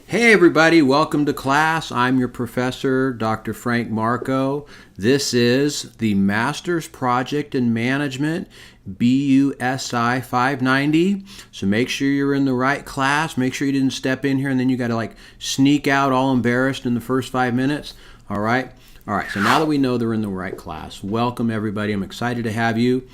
Hey everybody, welcome to class. I'm your professor, Dr. Frank Markow. This is the Master's Project in Management, BUSI 590. So make sure you're in the right class. Make sure you didn't step in here and then you got to sneak out all embarrassed in the first 5 minutes. All right. So now that we know they're in the right class, welcome everybody. I'm excited to have you.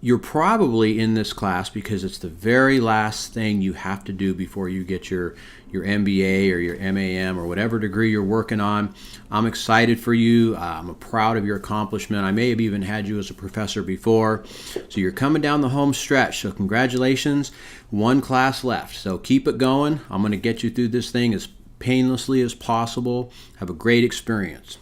You're probably in this class because it's the very last thing you have to do before you get your MBA or your MAM or whatever degree you're working on. I'm excited for you. I'm proud of your accomplishment. I may have even had you as a professor before. So you're coming down the home stretch. So congratulations. One class left. So keep it going. I'm going to get you through this thing as painlessly as possible. Have a great experience.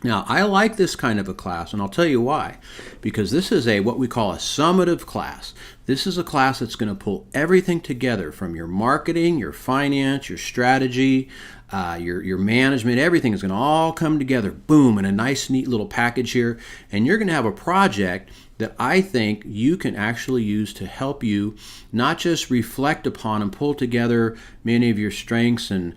Now, I like this kind of a class, and I'll tell you why. Because this is what we call a summative class. This is a class that's going to pull everything together from your marketing, your finance, your strategy, your management. Everything is going to all come together, boom, in a nice, neat little package here. And you're going to have a project that I think you can actually use to help you not just reflect upon and pull together many of your strengths and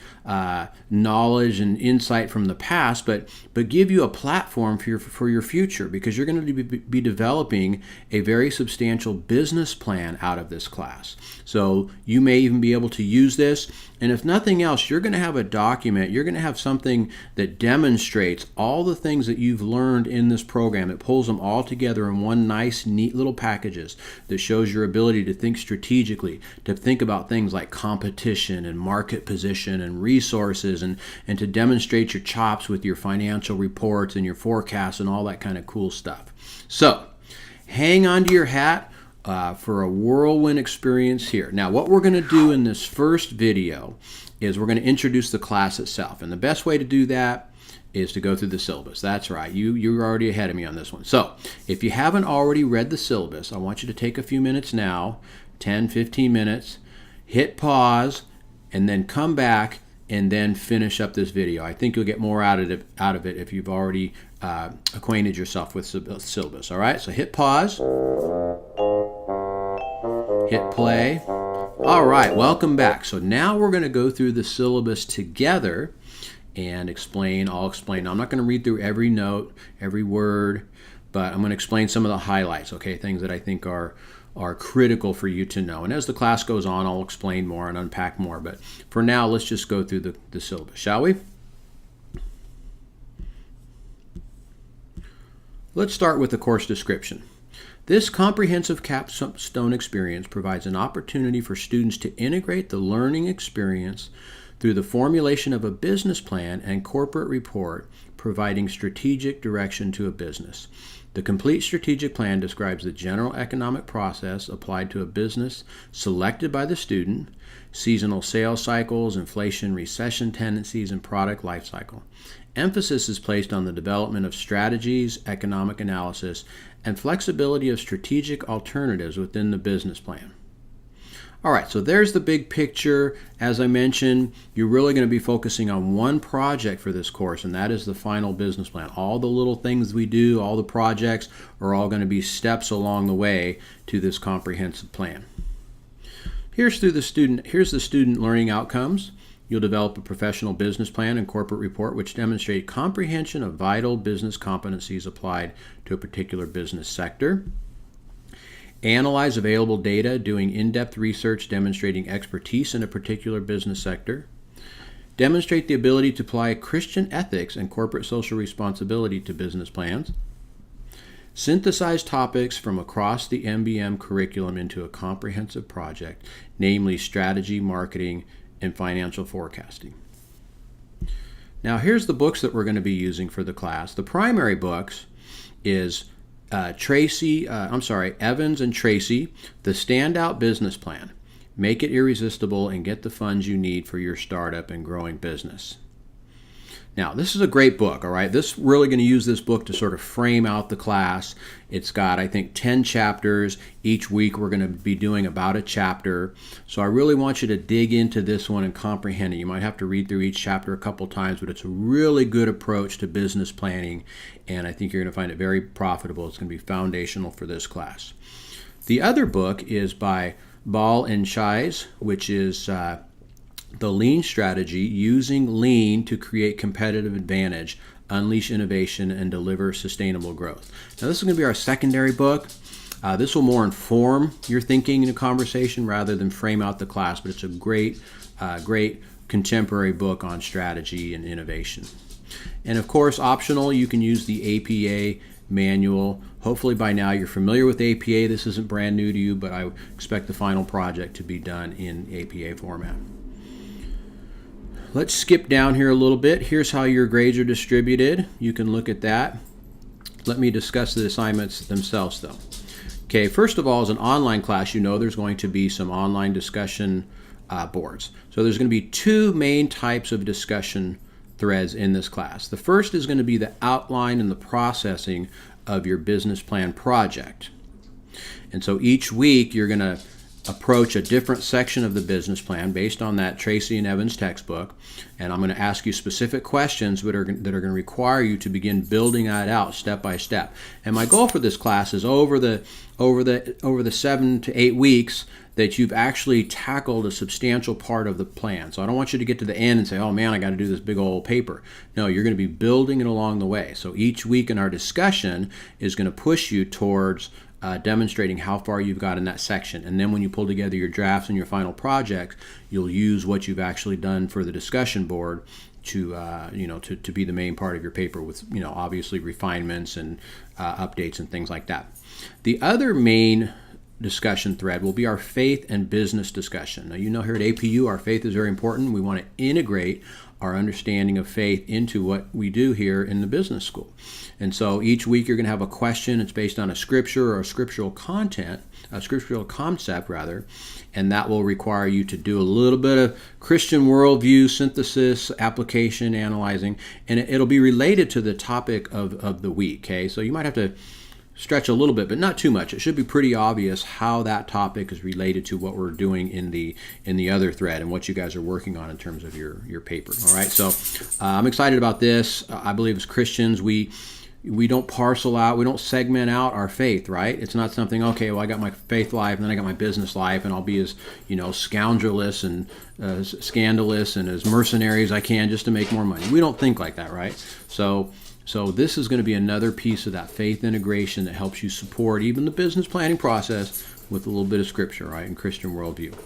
knowledge and insight from the past, but give you a platform for your future, because you're going to be developing a very substantial business plan out of this class. So you may even be able to use this. And if nothing else, you're going to have a document. You're going to have something that demonstrates all the things that you've learned in this program. It pulls them all together in one nice, neat little packages that shows your ability to think strategically, to think about things like competition and market position and resources, and to demonstrate your chops with your financial reports and your forecasts and all that kind of cool stuff. So hang on to your hat for a whirlwind experience here. Now, what we're going to do in this first video is we're going to introduce the class itself. And the best way to do that is to go through the syllabus. That's right. You're already ahead of me on this one. So if you haven't already read the syllabus, I want you to take a few minutes now, 10, 15 minutes, hit pause, and then come back and then finish up this video. I think you'll get more out of it if you've already acquainted yourself with the syllabus. All right, so hit pause, hit play. All right, welcome back. So now we're going to go through the syllabus together and explain. I'll explain. Now, I'm not going to read through every note, every word, but I'm going to explain some of the highlights, okay, things that I think are critical for you to know. And as the class goes on, I'll explain more and unpack more. But for now, let's just go through the syllabus, shall we? Let's start with the course description. This comprehensive capstone experience provides an opportunity for students to integrate the learning experience through the formulation of a business plan and corporate report, providing strategic direction to a business. The complete strategic plan describes the general economic process applied to a business selected by the student, seasonal sales cycles, inflation, recession tendencies, and product life cycle. Emphasis is placed on the development of strategies, economic analysis, and flexibility of strategic alternatives within the business plan. All right, so there's the big picture. As I mentioned, you're really going to be focusing on one project for this course, and that is the final business plan. All the little things we do, all the projects are all going to be steps along the way to this comprehensive plan. Here's the student learning outcomes. You'll develop a professional business plan and corporate report which demonstrate comprehension of vital business competencies applied to a particular business sector. Analyze available data, doing in-depth research demonstrating expertise in a particular business sector. Demonstrate the ability to apply Christian ethics and corporate social responsibility to business plans. Synthesize topics from across the MBM curriculum into a comprehensive project, namely strategy, marketing, and financial forecasting. Now, here's the books that we're going to be using for the class. The primary books is Evans and Tracy, The Standout Business Plan. Make it irresistible and get the funds you need for your startup and growing business. Now, this is a great book, all right? This really going to use this book to sort of frame out the class. It's got, I think, 10 chapters. Each week we're going to be doing about a chapter. So I really want you to dig into this one and comprehend it. You might have to read through each chapter a couple times, but it's a really good approach to business planning, and I think you're going to find it very profitable. It's going to be foundational for this class. The other book is by Ball and Shies, which is The lean strategy, using lean to create competitive advantage, unleash innovation, and deliver sustainable growth. Now, this is going to be our secondary book. This will more inform your thinking in a conversation rather than frame out the class, but it's a great contemporary book on strategy and innovation. And of course, optional, you can use the APA manual. Hopefully by now you're familiar with APA. This isn't brand new to you, but I expect the final project to be done in APA format. Let's skip down here a little bit. Here's how your grades are distributed. You can look at that. Let me discuss the assignments themselves though. Okay, first of all, as an online class, you know there's going to be some online discussion boards. So there's going to be two main types of discussion threads in this class. The first is going to be the outline and the processing of your business plan project. And so each week you're going to approach a different section of the business plan based on that Tracy and Evans textbook, and I'm going to ask you specific questions that are going to require you to begin building that out step by step. And my goal for this class is over the 7 to 8 weeks that you've actually tackled a substantial part of the plan. So I don't want you to get to the end and say, oh man, I got to do this big old paper. No, you're going to be building it along the way. So each week in our discussion is going to push you towards demonstrating how far you've got in that section. And then when you pull together your drafts and your final project, you'll use what you've actually done for the discussion board to be the main part of your paper with, obviously refinements and updates and things like that. The other main discussion thread will be our faith and business discussion. Now, here at APU, our faith is very important. We want to integrate our understanding of faith into what we do here in the business school. And so each week you're going to have a question. It's based on a scripture or a scriptural concept, and that will require you to do a little bit of Christian worldview synthesis, application, analyzing, and it'll be related to the topic of the week. Okay, so you might have to stretch a little bit, but not too much. It should be pretty obvious how that topic is related to what we're doing in the other thread and what you guys are working on in terms of your paper. All right, so I'm excited about this. I believe as Christians, we don't parcel out, we don't segment out our faith, right? It's not something, okay, well, I got my faith life and then I got my business life and I'll be as, scoundrelous and scandalous and as mercenary as I can just to make more money. We don't think like that, right? So this is going to be another piece of that faith integration that helps you support even the business planning process with a little bit of scripture, right, and Christian worldview.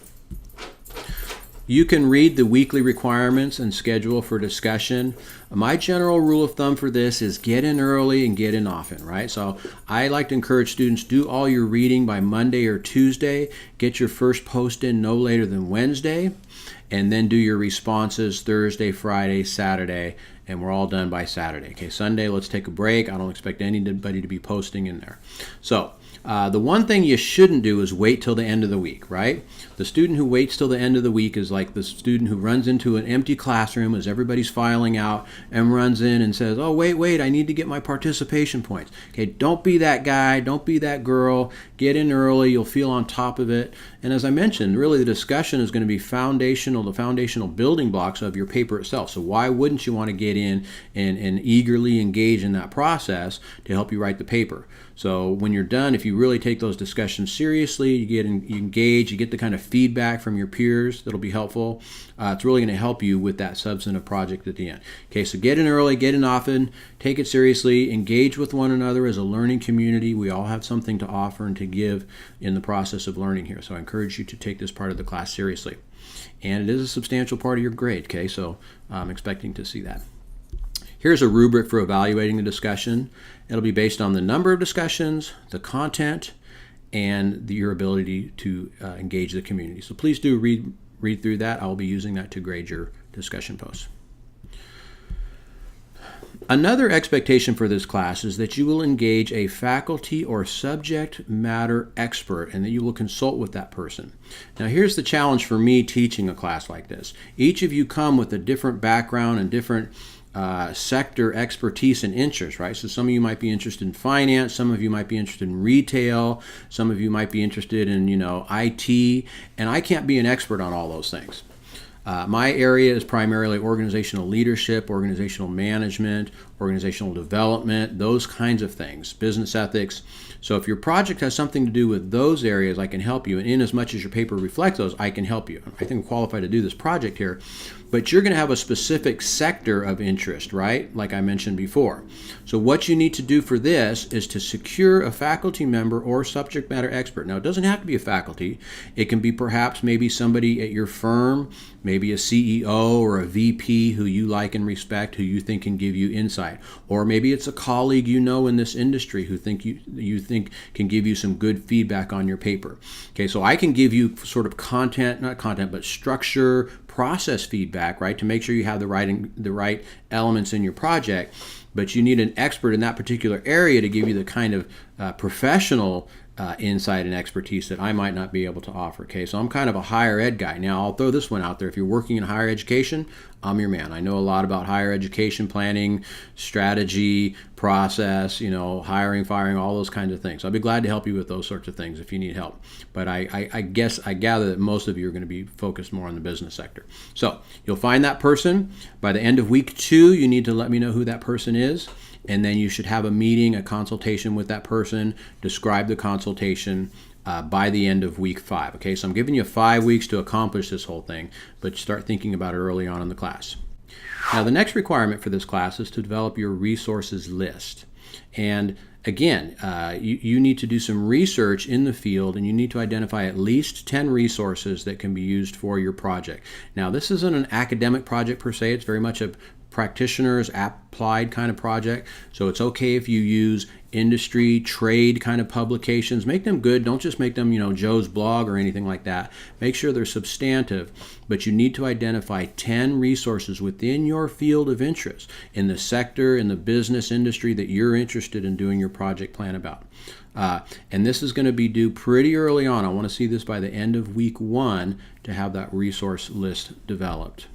You can read the weekly requirements and schedule for discussion. My general rule of thumb for this is get in early and get in often, right? So I like to encourage students, do all your reading by Monday or Tuesday, get your first post in no later than Wednesday, and then do your responses Thursday, Friday, Saturday, and we're all done by Saturday. Okay, Sunday, let's take a break. I don't expect anybody to be posting in there. So the one thing you shouldn't do is wait till the end of the week, right? The student who waits till the end of the week is like the student who runs into an empty classroom as everybody's filing out and runs in and says, oh, wait, I need to get my participation points. Okay, don't be that guy. Don't be that girl. Get in early. You'll feel on top of it. And as I mentioned, really the discussion is going to be the foundational building blocks of your paper itself. So why wouldn't you want to get in and eagerly engage in that process to help you write the paper? So when you're done, if you really take those discussions seriously, you engage, you get the kind of feedback from your peers that'll be helpful. It's really going to help you with that substantive project at the end. Okay, so get in early, get in often, take it seriously, engage with one another as a learning community. We all have something to offer and to give in the process of learning here. So I encourage you to take this part of the class seriously. And it is a substantial part of your grade, okay? So I'm expecting to see that. Here's a rubric for evaluating the discussion. It'll be based on the number of discussions, the content, and your ability to engage the community. So please do read through that. I'll be using that to grade your discussion posts. Another expectation for this class is that you will engage a faculty or subject matter expert and that you will consult with that person. Now here's the challenge for me teaching a class like this. Each of you come with a different background and different sector expertise and interest, right? So some of you might be interested in finance, some of you might be interested in retail, some of you might be interested in, IT, and I can't be an expert on all those things. My area is primarily organizational leadership, organizational management, organizational development, those kinds of things, business ethics. So if your project has something to do with those areas, I can help you. And in as much as your paper reflects those, I can help you. I think I'm qualified to do this project here. But you're going to have a specific sector of interest, right? Like I mentioned before. So what you need to do for this is to secure a faculty member or subject matter expert. Now, it doesn't have to be a faculty. It can be perhaps maybe somebody at your firm, maybe a CEO or a VP who you like and respect, who you think can give you insight. Or maybe it's a colleague you know in this industry who you think can give you some good feedback on your paper. Okay, so I can give you sort of but structure, process feedback, right, to make sure you have the right elements in your project. But you need an expert in that particular area to give you the kind of professional insight and expertise that I might not be able to offer. Okay, so I'm kind of a higher ed guy. Now, I'll throw this one out there. If you're working in higher education, I'm your man. I know a lot about higher education planning, strategy, process, hiring, firing, all those kinds of things. I'll be glad to help you with those sorts of things if you need help. But I gather that most of you are going to be focused more on the business sector. So you'll find that person. By the end of week 2, you need to let me know who that person is. And then you should have a meeting, a consultation with that person, describe the consultation by the end of week 5. Okay, so I'm giving you 5 weeks to accomplish this whole thing, but start thinking about it early on in the class. Now, the next requirement for this class is to develop your resources list. And again, you need to do some research in the field, and you need to identify at least 10 resources that can be used for your project. Now, this isn't an academic project per se. It's very much a practitioner's applied kind of project. So it's okay if you use industry, trade kind of publications. Make them good. Don't just make them, Joe's blog or anything like that. Make sure they're substantive, but you need to identify 10 resources within your field of interest in the sector, in the business industry that you're interested in doing your project plan about. And this is going to be due pretty early on. I want to see this by the end of week 1 to have that resource list developed.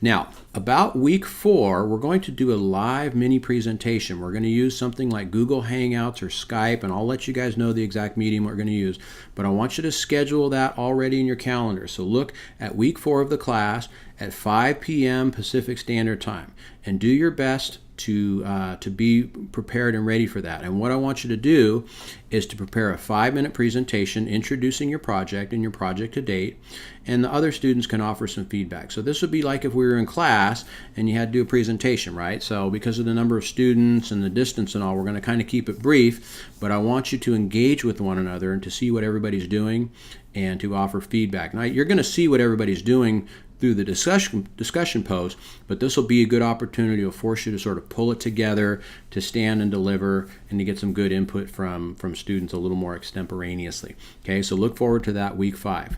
Now, about week 4, we're going to do a live mini presentation. We're going to use something like Google Hangouts or Skype, and I'll let you guys know the exact medium we're going to use. But I want you to schedule that already in your calendar. So look at week 4 of the class at 5 p.m. Pacific Standard Time, and do your best to be prepared and ready for that. And what I want you to do is to prepare a 5-minute presentation introducing your project and your project to date, and the other students can offer some feedback. So this would be like if we were in class and you had to do a presentation, right? So because of the number of students and the distance and all, we're going to kind of keep it brief, but I want you to engage with one another and to see what everybody's doing and to offer feedback. Now, you're going to see what everybody's doing through the discussion post, but this will be a good opportunity to force you to sort of pull it together, to stand and deliver, and to get some good input from students a little more extemporaneously. Okay, so look forward to that week 5.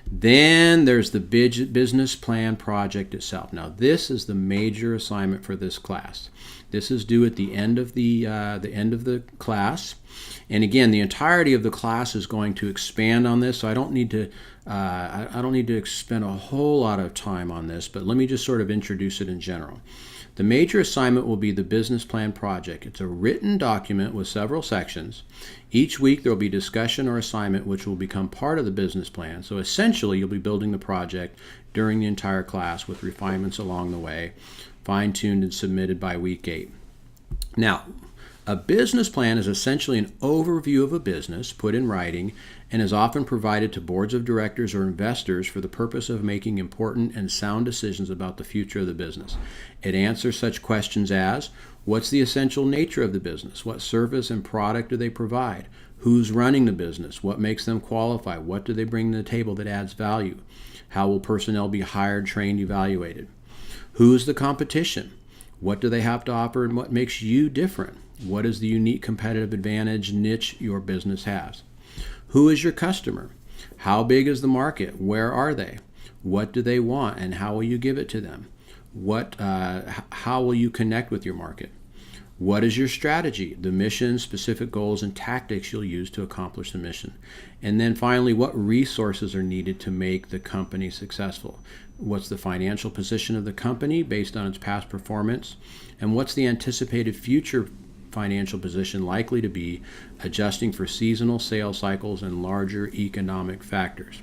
Then there's the business plan project itself. Now, this is the major assignment for this class. This is due at the end of the class, and again, the entirety of the class is going to expand on this. So I don't need to spend a whole lot of time on this, but let me just sort of introduce it in general. The major assignment will be the business plan project. It's a written document with several sections. Each week there will be discussion or assignment which will become part of the business plan. So essentially you'll be building the project during the entire class with refinements along the way, fine-tuned and submitted by week 8. Now, a business plan is essentially an overview of a business put in writing and is often provided to boards of directors or investors for the purpose of making important and sound decisions about the future of the business. It answers such questions as, what's the essential nature of the business? What service and product do they provide? Who's running the business? What makes them qualify? What do they bring to the table that adds value? How will personnel be hired, trained, evaluated? Who's the competition? What do they have to offer and what makes you different? What is the unique competitive advantage niche your business has? Who is your customer? How big is the market? Where are they? What do they want and how will you give it to them? How will you connect with your market? What is your strategy? The mission, specific goals, and tactics you'll use to accomplish the mission. And then finally, what resources are needed to make the company successful? What's the financial position of the company based on its past performance? And what's the anticipated future financial position likely to be, adjusting for seasonal sales cycles and larger economic factors?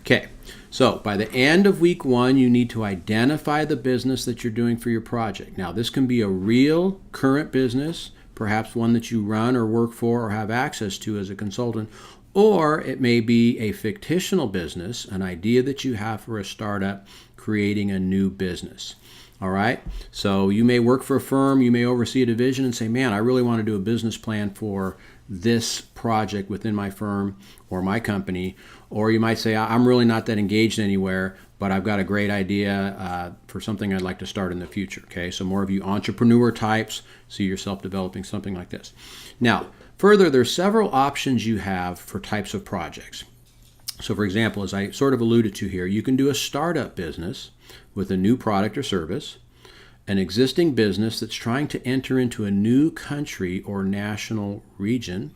Okay, so by the end of week 1, you need to identify the business that you're doing for your project. Now, this can be a real current business, perhaps one that you run or work for or have access to as a consultant, or it may be a fictional business, an idea that you have for a startup, creating a new business. All right, so you may work for a firm, you may oversee a division and say, man, I really want to do a business plan for this project within my firm or my company. Or you might say, I'm really not that engaged anywhere, but I've got a great idea for something I'd like to start in the future. Okay, so more of you entrepreneur types see yourself developing something like this. Now, further, there's several options you have for types of projects. So for example, as I sort of alluded to here, you can do a startup business with a new product or service, an existing business that's trying to enter into a new country or national region,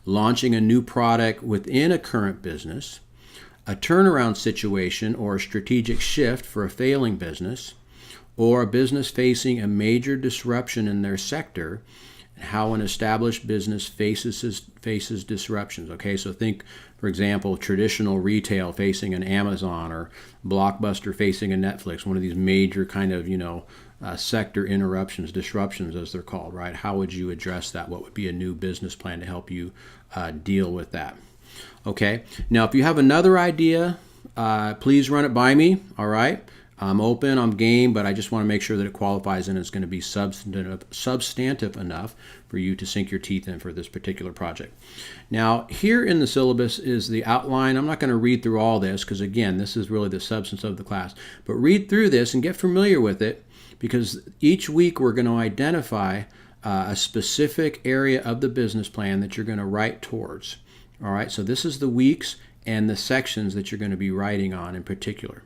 launching a new product within a current business, a turnaround situation or a strategic shift for a failing business, or a business facing a major disruption in their sector, and how an established business faces disruptions. Okay, so think, for example, traditional retail facing an Amazon, or Blockbuster facing a Netflix, one of these major kind of, sector interruptions, disruptions as they're called, right? How would you address that? What would be a new business plan to help you deal with that? Okay, now if you have another idea, please run it by me, all right? I'm open, I'm game, but I just want to make sure that it qualifies and it's going to be substantive enough for you to sink your teeth in for this particular project. Now, here in the syllabus is the outline. I'm not going to read through all this because, again, this is really the substance of the class. But read through this and get familiar with it, because each week we're going to identify a specific area of the business plan that you're going to write towards. All right, so this is the weeks and the sections that you're going to be writing on in particular.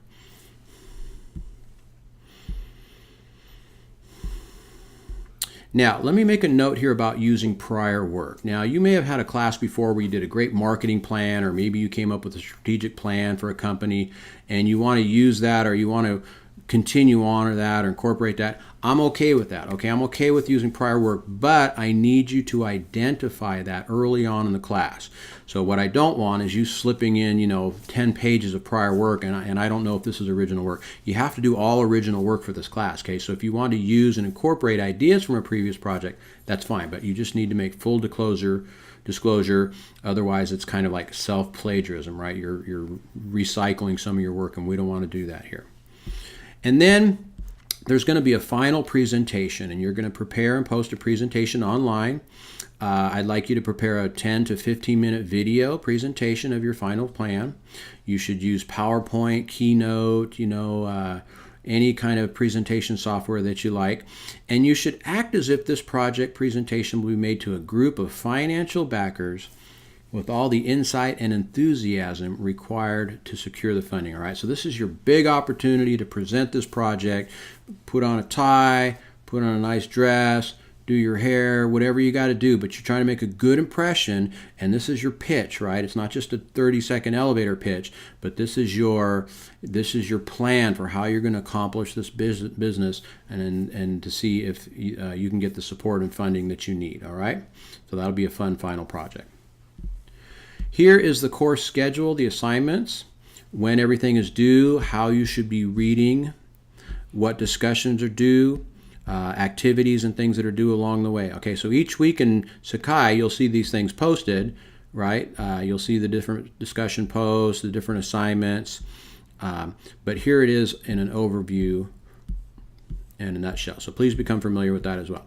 Now, let me make a note here about using prior work. Now, you may have had a class before where you did a great marketing plan, or maybe you came up with a strategic plan for a company and you want to use that, or you want to continue on or that, or incorporate that. I'm okay with that. Okay, I'm okay with using prior work, but I need you to identify that early on in the class. So what I don't want is you slipping in, 10 pages of prior work, and I don't know if this is original work. You have to do all original work for this class. Okay, so if you want to use and incorporate ideas from a previous project, that's fine, but you just need to make full disclosure. Otherwise, it's kind of like self-plagiarism, right? You're recycling some of your work, and we don't want to do that here. And then there's going to be a final presentation, and you're going to prepare and post a presentation online. I'd like you to prepare a 10 to 15 minute video presentation of your final plan. You should use PowerPoint, Keynote, any kind of presentation software that you like. And you should act as if this project presentation will be made to a group of financial backers with all the insight and enthusiasm required to secure the funding. All right, so this is your big opportunity to present this project. Put on a tie, put on a nice dress, do your hair, whatever you got to do, but you're trying to make a good impression, and this is your pitch, right? It's not just a 30-second elevator pitch, but this is your plan for how you're going to accomplish this business, and to see if you can get the support and funding that you need. All right, so that'll be a fun final project. Here is the course schedule, the assignments, when everything is due, how you should be reading, what discussions are due, activities and things that are due along the way. Okay, so each week in Sakai, you'll see these things posted, right? You'll see the different discussion posts, the different assignments, but here it is in an overview in a nutshell. So please become familiar with that as well.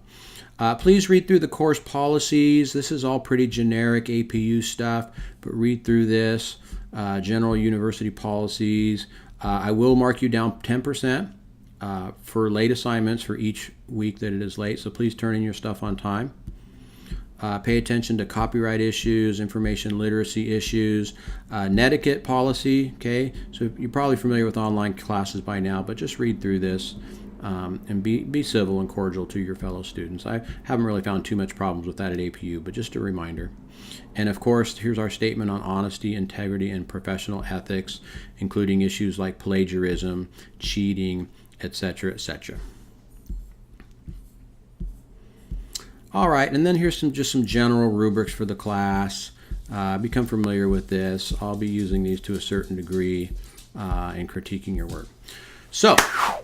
Please read through the course policies. This is all pretty generic APU stuff, but read through this. General university policies. I will mark you down 10% for late assignments for each week that it is late, so please turn in your stuff on time. Pay attention to copyright issues, information literacy issues, netiquette policy. Okay, so you're probably familiar with online classes by now, but just read through this. And be civil and cordial to your fellow students. I haven't really found too much problems with that at APU, but just a reminder. And of course, here's our statement on honesty, integrity, and professional ethics, including issues like plagiarism, cheating, etc., etc. All right, and then here's just some general rubrics for the class. become familiar with this. I'll be using these to a certain degree in critiquing your work. So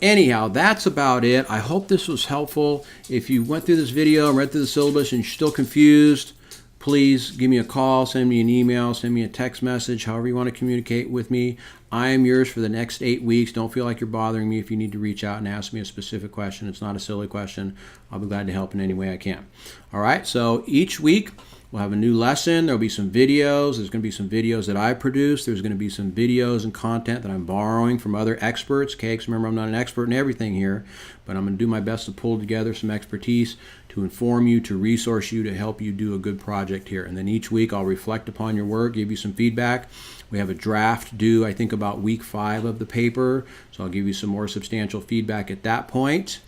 anyhow, that's about it. I hope this was helpful. If you went through this video and read through the syllabus and you're still confused, please give me a call, send me an email, send me a text message, however you want to communicate with me. I am yours for the next 8 weeks. Don't feel like you're bothering me if you need to reach out and ask me a specific question. It's not a silly question. I'll be glad to help in any way I can. All right, so each week we'll have a new lesson. There'll be some videos. There's going to be some videos that I produce. There's going to be some videos and content that I'm borrowing from other experts. Okay, because remember, I'm not an expert in everything here, but I'm going to do my best to pull together some expertise to inform you, to resource you, to help you do a good project here. And then each week I'll reflect upon your work, give you some feedback. We have a draft due, I think, about week 5 of the paper, so I'll give you some more substantial feedback at that point.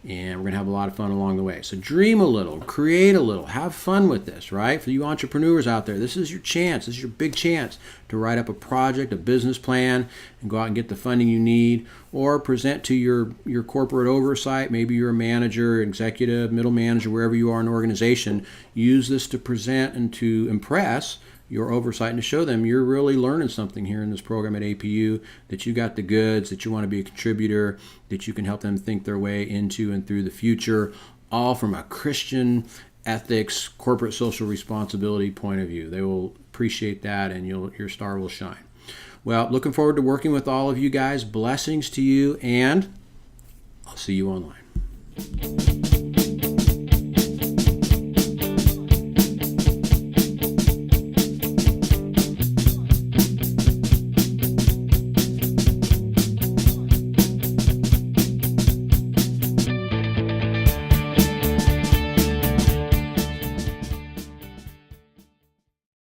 And we're going to have a lot of fun along the way. So dream a little, create a little, have fun with this, right? For you entrepreneurs out there, this is your chance. This is your big chance to write up a project, a business plan, and go out and get the funding you need, or present to your corporate oversight. Maybe you're a manager, executive, middle manager, wherever you are in an organization. Use this to present and to impress your oversight and to show them you're really learning something here in this program at APU, that you got the goods, that you want to be a contributor, that you can help them think their way into and through the future, all from a Christian ethics, corporate social responsibility point of view. They will appreciate that, and your star will shine. Well, looking forward to working with all of you guys. Blessings to you, and I'll see you online.